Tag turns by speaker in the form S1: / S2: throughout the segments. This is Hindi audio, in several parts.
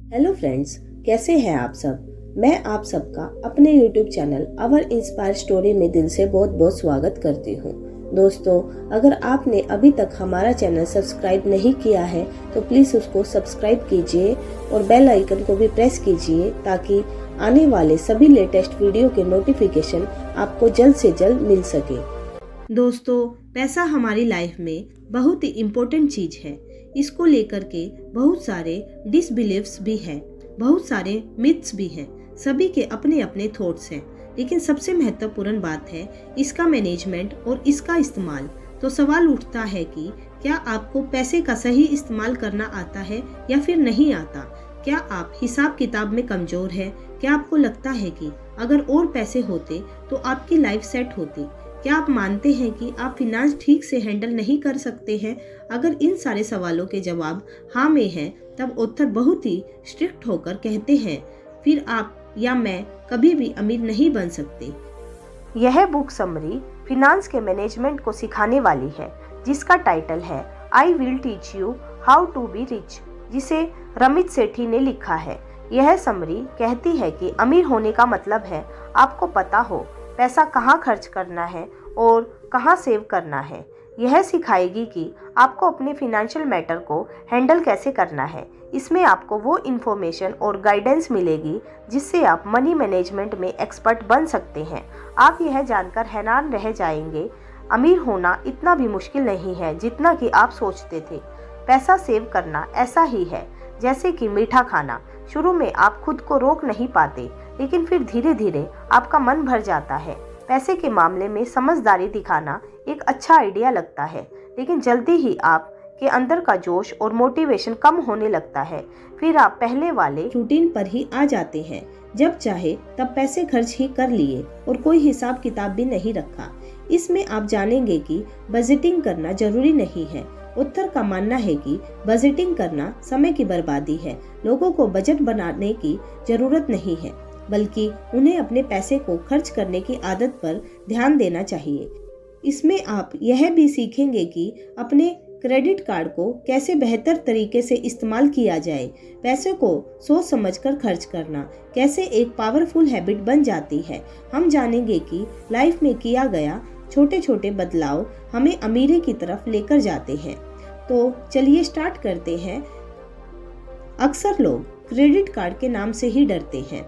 S1: हेलो फ्रेंड्स, कैसे हैं आप सब। मैं आप सबका अपने YouTube चैनल अवर इंस्पायर स्टोरी में दिल से बहुत बहुत स्वागत करती हूँ। दोस्तों, अगर आपने अभी तक हमारा चैनल सब्सक्राइब नहीं किया है तो प्लीज़ उसको सब्सक्राइब कीजिए और बेल आइकन को भी प्रेस कीजिए ताकि आने वाले सभी लेटेस्ट वीडियो के नोटिफिकेशन आपको जल्द से जल्द मिल सके। दोस्तों, पैसा हमारी लाइफ में बहुत ही इम्पोर्टेंट चीज़ है। इसको लेकर के बहुत सारे डिसबिलीव्स भी हैं, बहुत सारे मिथ्स भी हैं। सभी के अपने अपने थॉट्स हैं, लेकिन सबसे महत्वपूर्ण बात है इसका मैनेजमेंट और इसका इस्तेमाल। तो सवाल उठता है कि क्या आपको पैसे का सही इस्तेमाल करना आता है या फिर नहीं आता। क्या आप हिसाब किताब में कमज़ोर हैं? क्या आपको लगता है कि अगर और पैसे होते तो आपकी लाइफ सेट होती? क्या आप मानते हैं कि आप फिनांस ठीक से हैंडल नहीं कर सकते हैं? अगर इन सारे सवालों के जवाब हाँ में हैं, तब ऑथर बहुत ही स्ट्रिक्ट होकर कहते हैं फिर आप या मैं कभी भी अमीर नहीं बन सकते। यह बुक समरी फिनांस के मैनेजमेंट को सिखाने वाली है, जिसका टाइटल है I will teach you how to be rich, जिसे रमित सेठी ने लिखा है। यह समरी कहती है कि अमीर होने का मतलब है आपको पता हो पैसा कहाँ खर्च करना है और कहाँ सेव करना है। यह सिखाएगी कि आपको अपने फिनेंशियल मैटर को हैंडल कैसे करना है। इसमें आपको वो इन्फॉर्मेशन और गाइडेंस मिलेगी जिससे आप मनी मैनेजमेंट में एक्सपर्ट बन सकते हैं। आप यह जानकर हैरान रह जाएंगे, अमीर होना इतना भी मुश्किल नहीं है जितना कि आप सोचते थे। पैसा सेव करना ऐसा ही है जैसे कि मीठा खाना। शुरू में आप खुद को रोक नहीं पाते, लेकिन फिर धीरे धीरे आपका मन भर जाता है। पैसे के मामले में समझदारी दिखाना एक अच्छा आइडिया लगता है, लेकिन जल्दी ही आप के अंदर का जोश और मोटिवेशन कम होने लगता है। फिर आप पहले वाले रूटीन पर ही आ जाते हैं, जब चाहे तब पैसे खर्च ही कर लिए और कोई हिसाब किताब भी नहीं रखा। इसमें आप जानेंगे कि बजटिंग करना जरूरी नहीं है। उत्तर का मानना है कि बजटिंग करना समय की बर्बादी है। लोगों को बजट बनाने की जरूरत नहीं है, बल्कि उन्हें अपने पैसे को खर्च करने की आदत पर ध्यान देना चाहिए। इसमें आप यह भी सीखेंगे कि अपने क्रेडिट कार्ड को कैसे बेहतर तरीके से इस्तेमाल किया जाए। पैसे को सोच समझकर खर्च करना कैसे एक पावरफुल हैबिट बन जाती है। हम जानेंगे कि लाइफ में किया गया छोटे छोटे बदलाव हमें अमीरी की तरफ लेकर जाते हैं। तो चलिए स्टार्ट करते हैं। अक्सर लोग क्रेडिट कार्ड के नाम से ही डरते हैं।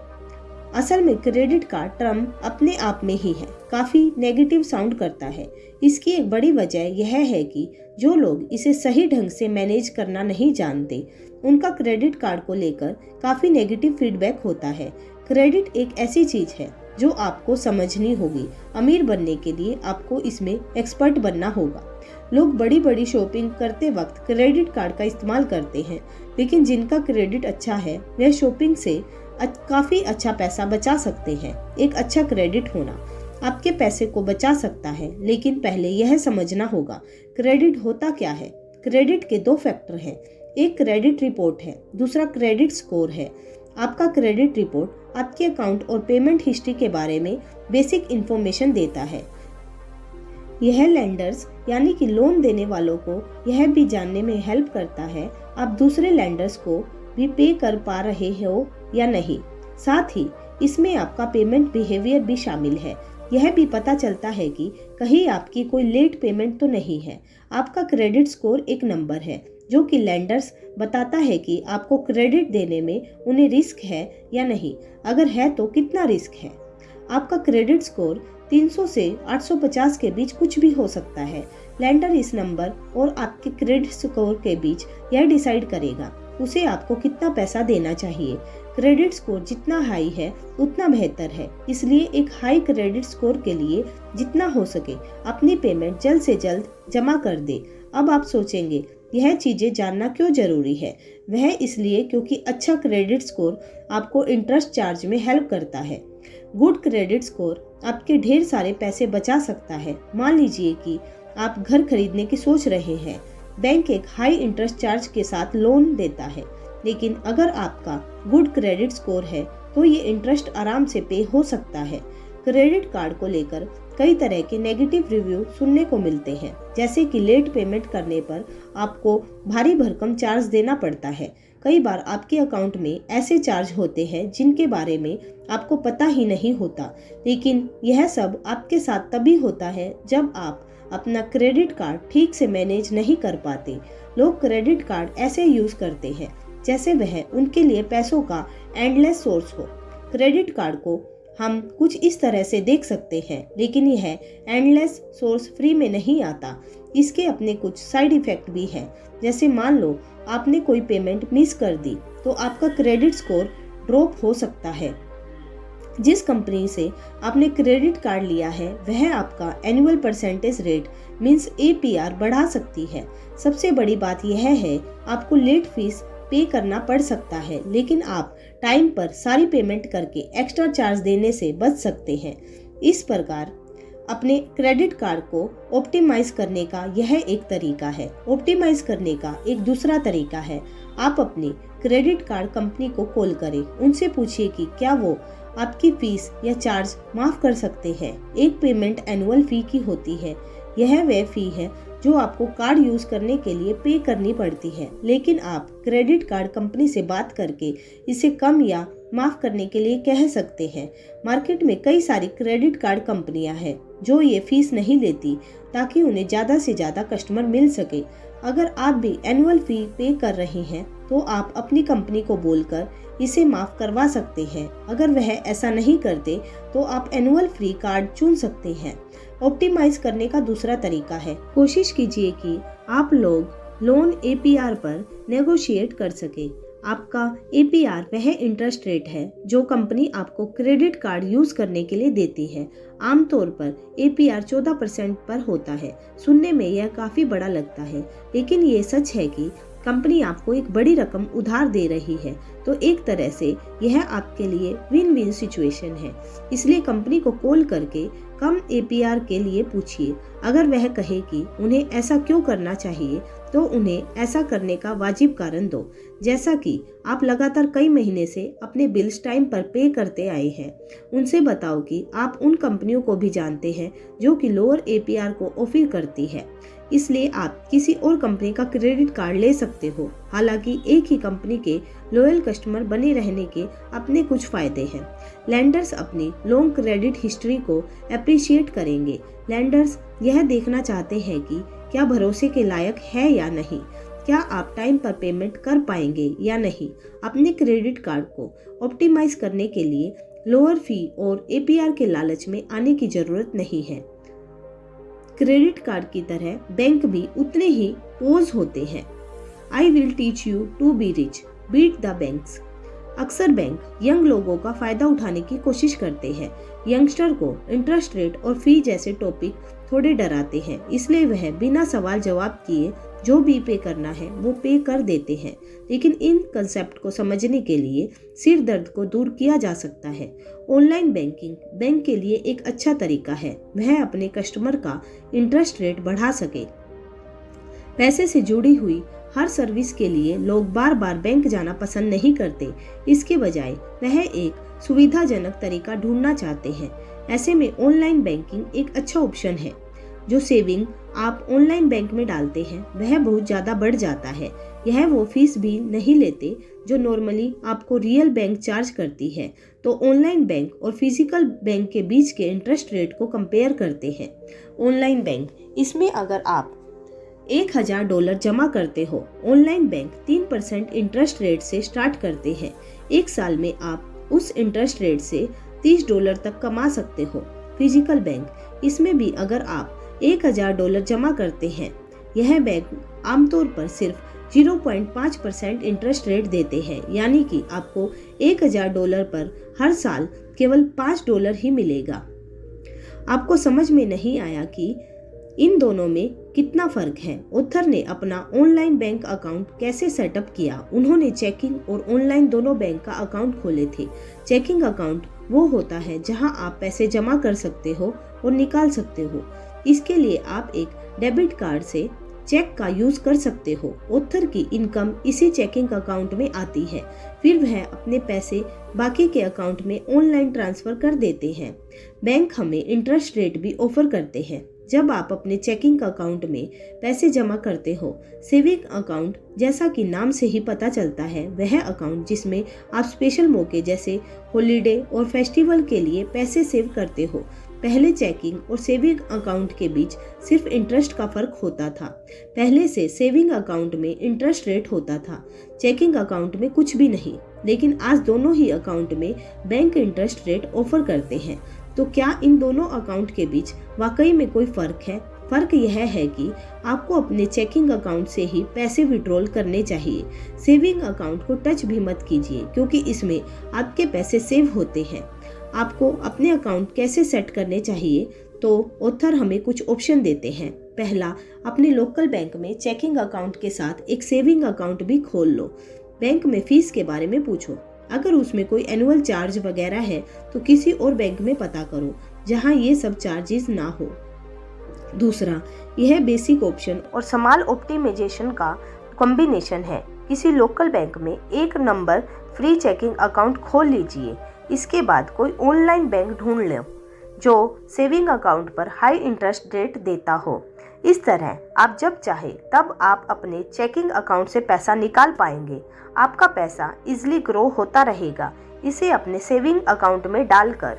S1: असल में क्रेडिट कार्ड टर्म अपने आप में ही है काफी नेगेटिव साउंड करता है। इसकी एक बड़ी वजह यह है कि जो लोग इसे सही ढंग से मैनेज करना नहीं जानते, उनका क्रेडिट कार्ड को लेकर काफी नेगेटिव फीडबैक होता है। क्रेडिट एक ऐसी चीज है जो आपको समझनी होगी। अमीर बनने के लिए आपको इसमें एक्सपर्ट बनना होगा। लोग बड़ी बड़ी शॉपिंग करते वक्त क्रेडिट कार्ड का इस्तेमाल करते हैं, लेकिन जिनका क्रेडिट अच्छा है वह शॉपिंग से काफी अच्छा पैसा बचा सकते हैं। एक अच्छा क्रेडिट होना आपके पैसे को बचा सकता है, लेकिन पहले यह समझना होगा क्रेडिट होता क्या है। क्रेडिट के दो फैक्टर हैं, एक क्रेडिट रिपोर्ट है, दूसरा क्रेडिट स्कोर है। आपका क्रेडिट रिपोर्ट आपके अकाउंट और पेमेंट हिस्ट्री के बारे में बेसिक इंफॉर्मेशन देता है। यह लेंडर्स यानी कि लोन देने वालों को यह भी जानने में हेल्प करता है आप दूसरे लेंडर्स को भी पे कर पा रहे हो या नहीं। साथ ही इसमें आपका पेमेंट बिहेवियर भी शामिल है। यह भी पता चलता है कि कहीं आपकी कोई लेट पेमेंट तो नहीं है। आपका क्रेडिट स्कोर एक नंबर है जो कि लेंडर्स बताता है कि आपको क्रेडिट देने में उन्हें रिस्क है या नहीं। अगर है तो कितना रिस्क है। आपका क्रेडिट स्कोर 300 से 850 के बीच कुछ भी हो सकता है। लेंडर इस नंबर और आपके क्रेडिट स्कोर के बीच यह डिसाइड करेगा उसे आपको कितना पैसा देना चाहिए। क्रेडिट स्कोर जितना हाई है उतना बेहतर है, इसलिए एक हाई क्रेडिट स्कोर के लिए जितना हो सके अपनी पेमेंट जल्द से जल्द जमा कर दे। अब आप सोचेंगे यह चीजें जानना क्यों जरूरी है। वह इसलिए क्योंकि अच्छा क्रेडिट स्कोर आपको इंटरेस्ट चार्ज में हेल्प करता है। गुड क्रेडिट स्कोर आपके ढेर सारे पैसे बचा सकता है। मान लीजिए कि आप घर खरीदने की सोच रहे हैं। बैंक एक हाई इंटरेस्ट चार्ज के साथ लोन देता है, लेकिन अगर आपका गुड क्रेडिट स्कोर है तो ये इंटरेस्ट आराम से पे हो सकता है। क्रेडिट कार्ड को लेकर कई तरह के नेगेटिव रिव्यू सुनने को मिलते हैं, जैसे कि लेट पेमेंट करने पर आपको भारी भरकम चार्ज देना पड़ता है, कई बार आपके अकाउंट में ऐसे चार्ज होते हैं जिनके बारे में आपको पता ही नहीं होता, लेकिन यह सब आपके साथ तभी होता है जब आप अपना क्रेडिट कार्ड ठीक से मैनेज नहीं कर पाते। लोग क्रेडिट कार्ड ऐसे यूज करते हैं जैसे वह उनके लिए पैसों का एंडलेस सोर्स हो। क्रेडिट कार्ड को हम कुछ इस तरह से देख सकते हैं, लेकिन यह एंडलेस सोर्स फ्री में नहीं आता। इसके अपने कुछ साइड इफेक्ट भी हैं। जैसे मान लो आपने कोई पेमेंट मिस कर दी तो आपका क्रेडिट स्कोर ड्रॉप हो सकता है। जिस कंपनी से आपने क्रेडिट कार्ड लिया है वह आपका annual percentage rate means APR बढ़ा सकती है। सबसे बड़ी बात यह है आपको लेट फीस पे करना पड़ सकता है, लेकिन आप टाइम पर सारी पेमेंट करके एक्स्ट्रा चार्ज देने से बच सकते हैं। इस प्रकार अपने क्रेडिट कार्ड को ऑप्टिमाइज करने का यह एक तरीका है। ऑप्टिमाइज करने का एक दूसरा तरीका है आप अपनी क्रेडिट कार्ड कंपनी को कॉल करें, उनसे पूछिए कि क्या वो आपकी फीस या चार्ज माफ कर सकते हैं। एक पेमेंट एनुअल फी की होती है। यह वह फी है जो आपको कार्ड यूज करने के लिए पे करनी पड़ती है, लेकिन आप क्रेडिट कार्ड कंपनी से बात करके इसे कम या माफ करने के लिए कह सकते हैं। मार्केट में कई सारी क्रेडिट कार्ड कंपनियां हैं जो ये फीस नहीं लेती ताकि उन्हें ज़्यादा से ज़्यादा कस्टमर मिल सके। अगर आप भी एनुअल फी पे कर रहे हैं तो आप अपनी कंपनी को बोलकर इसे माफ करवा सकते हैं। अगर वह ऐसा नहीं करते तो आप एनुअल फ्री कार्ड चुन सकते हैं। ऑप्टिमाइज करने का दूसरा तरीका है कोशिश कीजिए कि आप लोग लोन APR पर नेगोशिएट कर सके। आपका APR वह इंटरेस्ट रेट है जो कंपनी आपको क्रेडिट कार्ड यूज करने के लिए देती है। आमतौर पर APR 14% पर होता है। सुनने में यह काफी बड़ा लगता है, लेकिन ये सच है कि कंपनी आपको एक बड़ी रकम उधार दे रही है, तो एक तरह से यह आपके लिए विन विन सिचुएशन है। इसलिए कंपनी को कॉल करके कम APR के लिए पूछिए। अगर वह कहे कि उन्हें ऐसा क्यों करना चाहिए तो उन्हें ऐसा करने का वाजिब कारण दो। जैसा कि आप लगातार कई महीने से अपने बिल्स टाइम पर पे करते आए हैं, उनसे बताओ कि आप उन कंपनियों को भी जानते हैं जो कि लोअर APR को ऑफर करती है, इसलिए आप किसी और कंपनी का क्रेडिट कार्ड ले सकते हो। हालांकि एक ही कंपनी के लॉयल कस्टमर बने रहने के अपने कुछ फायदे हैं। लैंडर्स अपनी लॉन्ग क्रेडिट हिस्ट्री को अप्रिशिएट करेंगे। लैंडर्स यह देखना चाहते हैं कि क्या भरोसे के लायक है या नहीं, क्या आप टाइम पर पेमेंट कर पाएंगे या नहीं। अपने क्रेडिट कार्ड को ऑप्टिमाइज करने के लिए लोअर फी और APR के लालच में आने की जरूरत नहीं है। क्रेडिट कार्ड की तरह बैंक भी उतने ही पोज होते हैं। I will teach you to be rich, beat the banks. अक्सर बैंक यंग लोगों का फायदा उठाने की कोशिश करते हैं। यंगस्टर को इंटरेस्ट रेट और फी जैसे टॉपिक थोड़े डराते हैं, इसलिए वह बिना सवाल जवाब किए जो भी पे करना है वो पे कर देते हैं। लेकिन इन कंसेप्ट को समझने के लिए सिर दर्द को दूर किया जा सकता है। ऑनलाइन बैंकिंग बैंक के लिए एक अच्छा तरीका है। वह अपने कस्टमर का इंटरेस्ट रेट बढ़ा सके। पैसे से जुड़ी हुई हर सर्विस के लिए लोग बार बार बैंक जाना पसंद नहीं करते। इसके बजाय वह एक सुविधाजनक तरीका ढूंढना चाहते हैं। ऐसे में ऑनलाइन बैंकिंग एक अच्छा ऑप्शन है। जो सेविंग आप ऑनलाइन बैंक में डालते हैं वह बहुत ज़्यादा बढ़ जाता है। यह वो फीस भी नहीं लेते जो नॉर्मली आपको रियल बैंक चार्ज करती है। तो ऑनलाइन बैंक और फिजिकल बैंक के बीच के इंटरेस्ट रेट को कंपेयर करते हैं। ऑनलाइन बैंक, इसमें अगर आप $1000 जमा करते हो, ऑनलाइन बैंक 3% इंटरेस्ट रेट से स्टार्ट करते हैं। एक साल में आप उस इंटरेस्ट रेट से $30 तक कमा सकते हो। फिजिकल बैंक, इसमें भी अगर आप $1000 जमा करते हैं, यह बैंक आमतौर पर सिर्फ 0.5% इंटरेस्ट रेट देते हैं, यानी कि आपको $1000 पर हर साल केवल $5 ही मिलेगा। आपको समझ में नहीं आया कि इन दोनों में कितना फर्क है। ऑथर ने अपना ऑनलाइन बैंक अकाउंट कैसे सेटअप किया। उन्होंने चेकिंग और ऑनलाइन दोनों बैंक का अकाउंट खोले थे। चेकिंग अकाउंट वो होता है जहां आप पैसे जमा कर सकते हो और निकाल सकते हो। इसके लिए आप एक डेबिट कार्ड से चेक का यूज कर सकते हो। ऑथर की इनकम इसी चेकिंग अकाउंट में आती है, फिर वह अपने पैसे बाकी के अकाउंट में ऑनलाइन ट्रांसफर कर देते हैं। बैंक हमें इंटरेस्ट रेट भी ऑफर करते हैं। जब आप अपने चेकिंग अकाउंट में पैसे जमा करते हो। सेविंग अकाउंट, जैसा कि नाम से ही पता चलता है, वह अकाउंट जिसमें आप स्पेशल मौके जैसे हॉलिडे और फेस्टिवल के लिए पैसे सेव करते हो। पहले चेकिंग और सेविंग अकाउंट के बीच सिर्फ इंटरेस्ट का फर्क होता था। पहले से सेविंग अकाउंट में इंटरेस्ट रेट होता था, चेकिंग अकाउंट में कुछ भी नहीं। लेकिन आज दोनों ही अकाउंट में बैंक इंटरेस्ट रेट ऑफर करते हैं। तो क्या इन दोनों अकाउंट के बीच वाकई में कोई फर्क है? फर्क यह है कि आपको अपने चेकिंग अकाउंट से ही पैसे विड्रॉल करने चाहिए। सेविंग अकाउंट को टच भी मत कीजिए, क्योंकि इसमें आपके पैसे सेव होते हैं। आपको अपने अकाउंट कैसे सेट करने चाहिए, तो ऑथर हमें कुछ ऑप्शन देते हैं। पहला, अपने लोकल बैंक में चेकिंग अकाउंट के साथ एक सेविंग अकाउंट भी खोल लो। बैंक में फीस के बारे में पूछो। अगर उसमें कोई एनुअल चार्ज वगैरह है तो किसी और बैंक में पता करो जहां ये सब चार्जेस ना हो। दूसरा, यह बेसिक ऑप्शन और स्मॉल ऑप्टिमाइजेशन का कॉम्बिनेशन है। किसी लोकल बैंक में एक नंबर फ्री चेकिंग अकाउंट खोल लीजिए। इसके बाद कोई ऑनलाइन बैंक ढूंढ लो जो सेविंग अकाउंट पर हाई इंटरेस्ट रेट देता हो। इस तरह आप जब चाहे तब आप अपने चेकिंग अकाउंट से पैसा निकाल पाएंगे। आपका पैसा इजीली ग्रो होता रहेगा इसे अपने सेविंग अकाउंट में डालकर।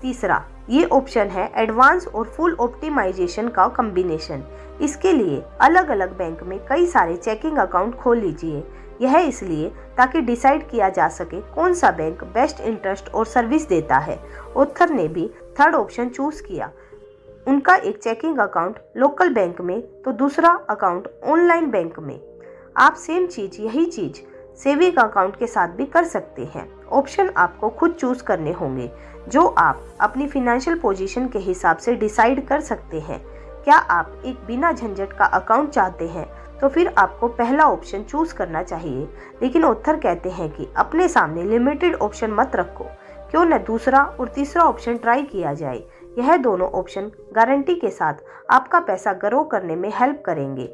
S1: तीसरा, ये ऑप्शन है एडवांस और फुल ऑप्टिमाइजेशन का कॉम्बिनेशन। इसके लिए अलग अलग बैंक में कई सारे चेकिंग अकाउंट खोल लीजिए। यह इसलिए ताकि डिसाइड किया जा सके कौन सा बैंक बेस्ट इंटरेस्ट और सर्विस देता है। ऑथर ने भी थर्ड ऑप्शन चूज किया। उनका एक चेकिंग अकाउंट लोकल बैंक में तो दूसरा अकाउंट ऑनलाइन बैंक में। आप सेम चीज, यही चीज सेविंग अकाउंट के साथ भी कर सकते हैं। ऑप्शन आपको खुद चूज करने होंगे जो आप अपनी फाइनेंशियल पोजीशन के हिसाब से डिसाइड कर सकते हैं। क्या आप एक बिना झंझट का अकाउंट चाहते हैं तो फिर आपको पहला ऑप्शन चूज करना चाहिए। लेकिन ऑथर कहते हैं कि अपने सामने लिमिटेड ऑप्शन मत रखो, क्यों न दूसरा और तीसरा ऑप्शन ट्राई किया जाए। यह दोनों ऑप्शन गारंटी के साथ आपका पैसा ग्रो करने में हेल्प करेंगे।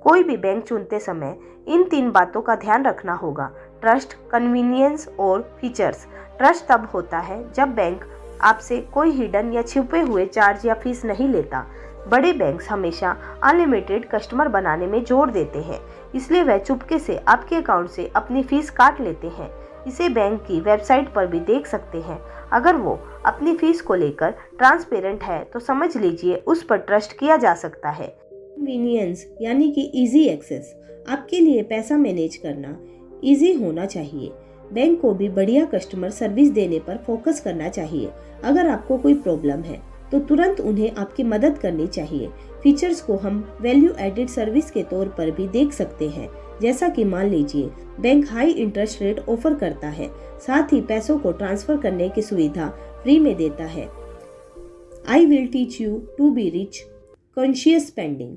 S1: कोई भी बैंक चुनते समय इन 3 बातों का ध्यान रखना होगा: ट्रस्ट, कन्वीनियंस और फीचर्स। ट्रस्ट तब होता है जब बैंक आपसे कोई हिडन या छुपे हुए चार्ज या फीस नहीं लेता। बड़े बैंक्स हमेशा अनलिमिटेड कस्टमर बनाने में जोर देते हैं, इसलिए वह चुपके से आपके अकाउंट से अपनी फीस काट लेते हैं। इसे बैंक की वेबसाइट पर भी देख सकते हैं। अगर वो अपनी फीस को लेकर ट्रांसपेरेंट है तो समझ लीजिए उस पर ट्रस्ट किया जा सकता है। कन्वीनियंस यानी कि इजी एक्सेस। आपके लिए पैसा मैनेज करना इजी होना चाहिए। बैंक को भी बढ़िया कस्टमर सर्विस देने पर फोकस करना चाहिए। अगर आपको कोई प्रॉब्लम है तो तुरंत उन्हें आपकी मदद करनी चाहिए। फीचर्स को हम वैल्यू एडिड सर्विस के तौर पर भी देख सकते हैं, जैसा कि मान लीजिए bank high interest rate offer करता है, साथ ही पैसों को ट्रांसफर करने की सुविधा फ्री में देता है। I will teach you to be rich, conscious spending.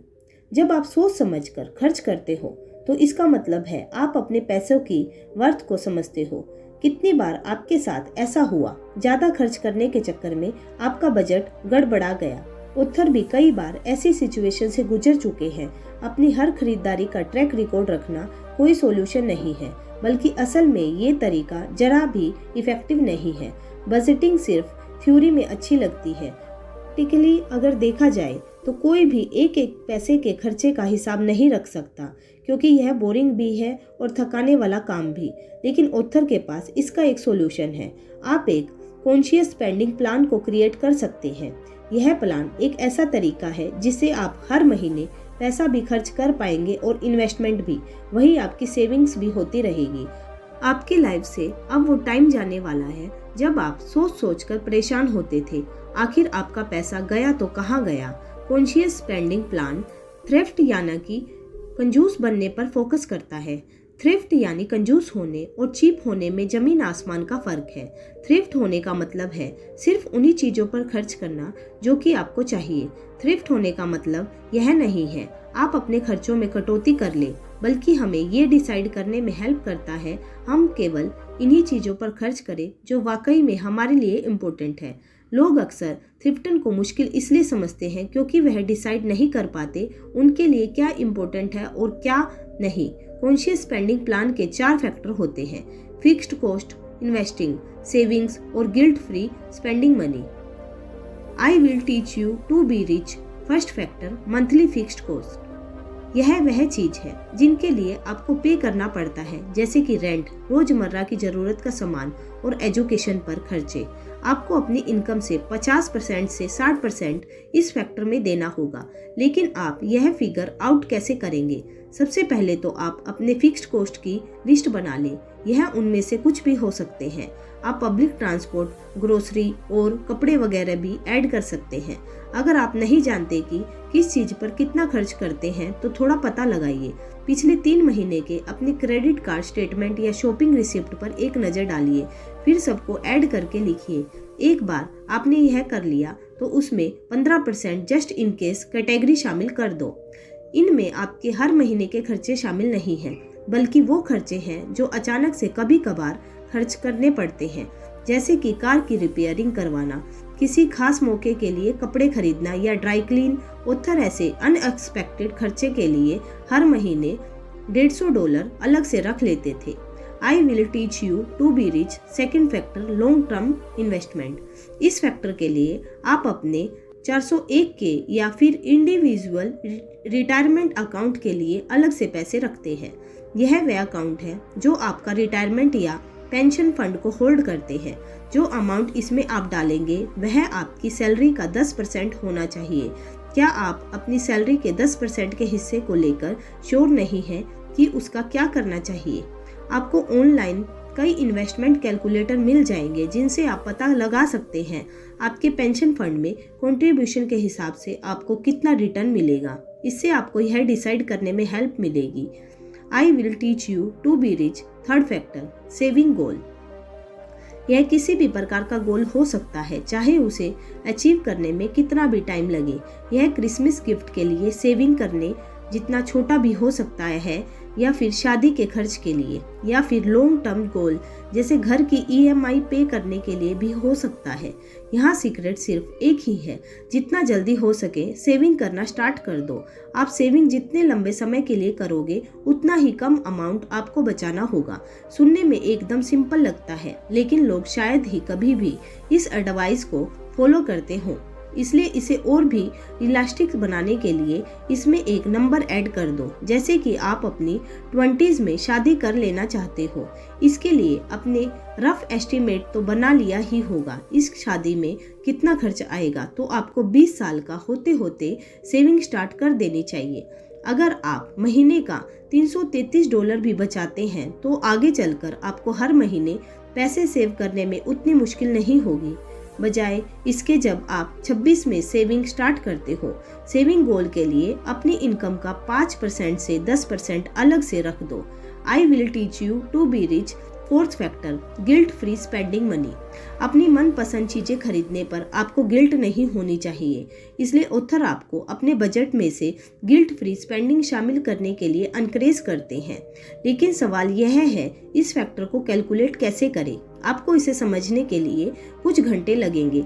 S1: जब आप सोच समझकर खर्च करते हो तो इसका मतलब है आप अपने पैसों की वर्थ को समझते हो। कितनी बार आपके साथ ऐसा हुआ, ज्यादा खर्च करने के चक्कर में आपका बजट गड़बड़ा गया। ऑथर भी कई बार ऐसी सिचुएशन से गुजर चुके हैं। अपनी हर खरीदारी का ट्रैक रिकॉर्ड रखना कोई सोल्यूशन नहीं है, बल्कि असल में ये तरीका जरा भी इफेक्टिव नहीं है। बजटिंग सिर्फ थ्योरी में अच्छी लगती है। प्रैक्टिकली अगर देखा जाए तो कोई भी एक एक पैसे के खर्चे का हिसाब नहीं रख सकता, क्योंकि यह बोरिंग भी है और थकाने वाला काम भी। लेकिन ऑथर के पास इसका एक सॉल्यूशन है। आप एक कॉन्शियस स्पेंडिंग प्लान को क्रिएट कर सकते हैं। यह प्लान एक ऐसा तरीका है जिससे आप हर महीने पैसा भी खर्च कर पाएंगे और इन्वेस्टमेंट भी। वही आपकी सेविंग्स भी होती रहेगी। आपकी लाइफ से अब वो टाइम जाने वाला है जब आप सोच कर परेशान होते थे, आखिर आपका पैसा गया तो कहाँ गया। कॉन्शियस स्पेंडिंग प्लान थ्रिफ्ट यानी कि कंजूस बनने पर फोकस करता है। थ्रिफ्ट यानी कंजूस होने और चीप होने में जमीन आसमान का फर्क है। थ्रिफ्ट होने का मतलब है सिर्फ उन्हीं चीजों पर खर्च करना जो कि आपको चाहिए। थ्रिफ्ट होने का मतलब यह नहीं है आप अपने खर्चों में कटौती कर ले, बल्कि हमें ये डिसाइड करने में हेल्प करता है हम केवल इन्हीं चीजों पर खर्च करें जो वाकई में हमारे लिए इम्पोर्टेंट है। लोग अक्सर थ्रिफ्टन को मुश्किल इसलिए समझते हैं क्योंकि वह डिसाइड नहीं कर पाते उनके लिए क्या इम्पोर्टेंट है और क्या नहीं। कॉन्शियस स्पेंडिंग प्लान के 4 फैक्टर होते हैं: फिक्स्ड कॉस्ट, इन्वेस्टिंग, सेविंग्स और guilt free spending money. I will teach you to be rich, first factor, monthly fixed cost. यह वह चीज है जिनके लिए आपको पे करना पड़ता है, जैसे कि रेंट, रोजमर्रा की जरूरत का सामान और एजुकेशन पर खर्चे। आपको अपनी इनकम से 50% से 60% इस फैक्टर में देना होगा। लेकिन आप यह फिगर आउट कैसे करेंगे? सबसे पहले तो आप अपने फिक्स्ड कॉस्ट की लिस्ट बना लें। यह उनमें से कुछ भी हो सकते हैं। आप पब्लिक ट्रांसपोर्ट, ग्रोसरी और कपड़े वगैरह भी ऐड कर सकते हैं। अगर आप नहीं जानते कि किस चीज पर कितना खर्च करते हैं तो थोड़ा पता लगाइए। पिछले 3 महीने के अपने क्रेडिट कार्ड स्टेटमेंट या शॉपिंग रिसिप्ट पर एक नज़र डालिए, फिर सबको ऐड करके लिखिए। एक बार आपने यह कर लिया तो उसमें 15% जस्ट इन केस कैटेगरी शामिल कर दो। इनमें आपके हर महीने के खर्चे शामिल नहीं हैं, बल्कि वो खर्चे हैं जो अचानक से कभी कभार खर्च करने पड़ते हैं, जैसे कि कार की रिपेयरिंग करवाना, किसी खास मौके के लिए कपड़े खरीदना या ड्राई क्लीन। ऑथर ऐसे अनएक्सपेक्टेड खर्चे के लिए हर महीने $150 अलग से रख लेते थे। I will teach you to be rich, second factor, long term investment. इस फैक्टर के लिए आप अपने 401 के या फिर इंडिविजुअल रिटायरमेंट अकाउंट के लिए अलग से पैसे रखते हैं। यह वह अकाउंट है जो आपका रिटायरमेंट या पेंशन फंड को होल्ड करते हैं। जो अमाउंट इसमें आप डालेंगे वह आपकी सैलरी का 10% होना चाहिए। क्या आप अपनी सैलरी के 10% के हिस्से को लेकर श्योर नहीं हैं कि उसका क्या करना चाहिए? आपको ऑनलाइन कई इन्वेस्टमेंट कैलकुलेटर मिल जाएंगे जिनसे आप पता लगा सकते हैं आपके पेंशन फंड में कंट्रीब्यूशन के हिसाब से आपको कितना रिटर्न मिलेगा। इससे आपको यह डिसाइड करने में हेल्प मिलेगी। I will teach you to be rich, third factor, saving goal. यह किसी भी प्रकार का गोल हो सकता है, चाहे उसे अचीव करने में कितना भी टाइम लगे। यह क्रिसमस गिफ्ट के लिए सेविंग करने जितना छोटा भी हो सकता है, या फिर शादी के खर्च के लिए, या फिर लॉन्ग टर्म गोल जैसे घर की EMI पे करने के लिए भी हो सकता है। यहाँ सीक्रेट सिर्फ एक ही है, जितना जल्दी हो सके सेविंग करना स्टार्ट कर दो। आप सेविंग जितने लंबे समय के लिए करोगे उतना ही कम अमाउंट आपको बचाना होगा। सुनने में एकदम सिंपल लगता है, लेकिन लोग शायद ही कभी भी इस एडवाइस को फॉलो करते हों। इसलिए इसे और भी इलास्टिक बनाने के लिए इसमें एक नंबर ऐड कर दो। जैसे कि आप अपनी 20s में शादी कर लेना चाहते हो, इसके लिए अपने रफ एस्टिमेट तो बना लिया ही होगा इस शादी में कितना खर्च आएगा, तो आपको 20 साल का होते होते सेविंग स्टार्ट कर देनी चाहिए। अगर आप महीने का $333 भी बचाते हैं तो आगे चलकर आपको हर महीने पैसे सेव करने में उतनी मुश्किल नहीं होगी, बजाय इसके जब आप 26 में सेविंग स्टार्ट करते हो। सेविंग गोल के लिए अपनी इनकम का 5% से 10% अलग से रख दो। I will teach you to be rich, fourth factor, guilt free spending money. अपनी मनपसंद चीजें खरीदने पर आपको गिल्ट नहीं होनी चाहिए, इसलिए ऑथर आपको अपने बजट में से गिल्ट फ्री स्पेंडिंग शामिल करने के लिए एनकरेज करते हैं। लेकिन सवाल यह है, इस फैक्टर को कैलकुलेट कैसे करें? आपको इसे समझने के लिए कुछ घंटे लगेंगे,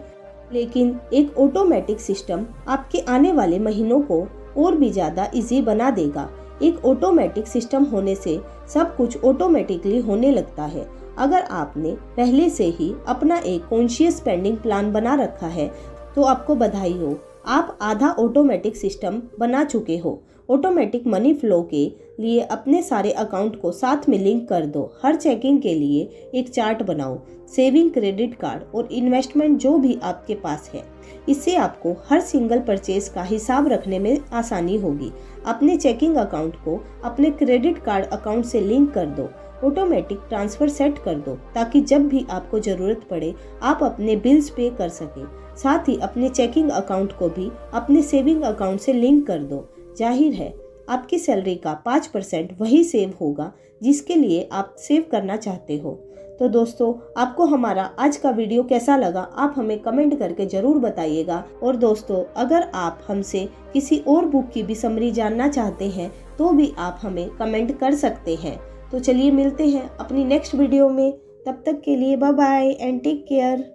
S1: लेकिन एक ऑटोमेटिक सिस्टम आपके आने वाले महीनों को और भी ज़्यादा इजी बना देगा। एक ऑटोमेटिक सिस्टम होने से सब कुछ ऑटोमेटिकली होने लगता है। अगर आपने पहले से ही अपना एक कॉन्शियस स्पेंडिंग प्लान बना रखा है तो आपको बधाई हो, आप आधा ऑटोमेटिक सिस्टम बना चुके हो। ऑटोमेटिक मनी फ्लो के लिए अपने सारे अकाउंट को साथ में लिंक कर दो। हर चेकिंग के लिए एक चार्ट बनाओ, सेविंग, क्रेडिट कार्ड और इन्वेस्टमेंट जो भी आपके पास है। इससे आपको हर सिंगल परचेज का हिसाब रखने में आसानी होगी। अपने चेकिंग अकाउंट को अपने क्रेडिट कार्ड अकाउंट से लिंक कर दो। ऑटोमेटिक ट्रांसफर सेट कर दो ताकि जब भी आपको ज़रूरत पड़े आप अपने बिल्स पे कर सकें। साथ ही अपने चेकिंग अकाउंट को भी अपने सेविंग अकाउंट से लिंक कर दो। जाहिर है आपकी सैलरी का 5% वही सेव होगा जिसके लिए आप सेव करना चाहते हो। तो दोस्तों, आपको हमारा आज का वीडियो कैसा लगा आप हमें कमेंट करके ज़रूर बताइएगा। और दोस्तों, अगर आप हमसे किसी और बुक की भी समरी जानना चाहते हैं तो भी आप हमें कमेंट कर सकते हैं। तो चलिए मिलते हैं अपनी नेक्स्ट वीडियो में। तब तक के लिए bye bye and take care.